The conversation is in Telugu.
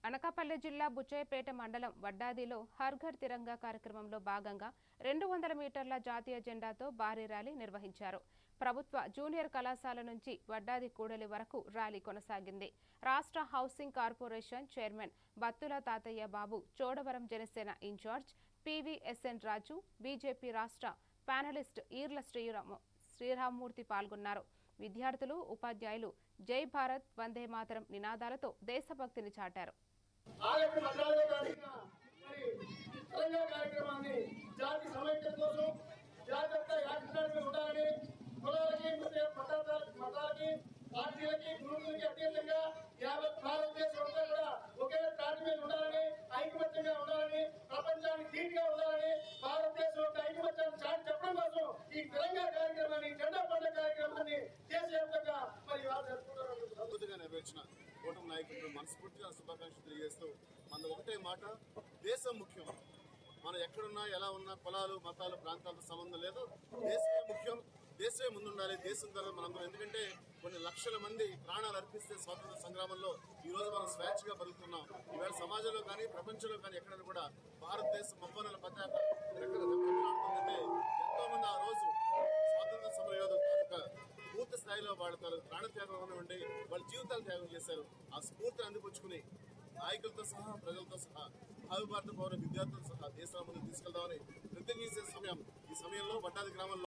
అనకాపల్లి జిల్లా బుచ్చయ్యపేట మండలం వడ్డాదిలో హర్ ఘర్ తిరంగా కార్యక్రమంలో భాగంగా 200 మీటర్ల జాతీయ జెండాతో భారీ ర్యాలీ నిర్వహించారు. ప్రభుత్వ జూనియర్ కళాశాల నుంచి వడ్డాది కూడలి వరకు ర్యాలీ కొనసాగింది. రాష్ట్ర హౌసింగ్ కార్పొరేషన్ చైర్మన్ బత్తుల తాతయ్య బాబు, చోడవరం జనసేన ఇన్ఛార్జ్ పివిఎస్ఎన్ రాజు, బీజేపీ రాష్ట్ర ప్యానలిస్ట్ ఈర్ల శ్రీరామ్మూర్తి పాల్గొన్నారు. విద్యార్థులు, ఉపాధ్యాయులు జై భారత్, వందే మాతరం నినాదాలతో దేశభక్తిని చాటారు. పార్టీలకి గ్రూపులకి అతీతంగా యావత్ భారతదేశం అంతా కూడా ఒకే తాటి మీద ఉండాలని, ఐకమత్యంగా ఉండాలని, ప్రపంచానికి ధీటుగా ఉండాలని, భారతదేశం యొక్క ఐకమత్యాన్ని చాటి చెప్పడం కోసం ఈ తెలంగాణ కార్యక్రమాన్ని, జెండా పండుగ కార్యక్రమాన్ని దేశవ్యాప్తంగా అద్భుతంగా నిర్వహించిన కూటమి నాయకులకు మనస్ఫూర్తిగా శుభాకాంక్షలు తెలియజేస్తూ మన ఒకటే మాట, దేశం ముఖ్యం. మనం ఎక్కడున్నా, ఎలా ఉన్నా, కులాలు, మతాలు, ప్రాంతాలతో సంబంధం లేదు. దేశమే ముఖ్యం. దేశమే ముందుండాలి. దేశం తర్వాత మనందరం, ఎందుకంటే కొన్ని లక్షల మంది ప్రాణాలు అర్పిస్తే స్వాతంత్ర సంగ్రామంలో ఈ రోజు మనం స్వేచ్ఛగా బతుకుతున్నాం. ఈవేళ సమాజంలో కానీ, ప్రపంచంలో కానీ ఎక్కడైనా కూడా భారతదేశం 30 పతాక రెక్కలవుతుందంటే ఎంతో మంది ఆ రోజు స్వాతంత్ర సమర యోధులు పూర్తి స్థాయిలో వాళ్ళ ప్రాణత్యాగం ఉండి వాళ్ళ జీవితాలు త్యాగం చేశారు. ఆ స్ఫూర్తిని అందిపుచ్చుకుని నాయకులతో సహా, ప్రజలతో సహా, భావి భారత పౌర విద్యార్థులతో సహా దేశాల ముందు తీసుకెళ్దామని ప్రతిజ్ఞ చేసే సమయం. ఈ సమయంలో వడ్డాది గ్రామంలో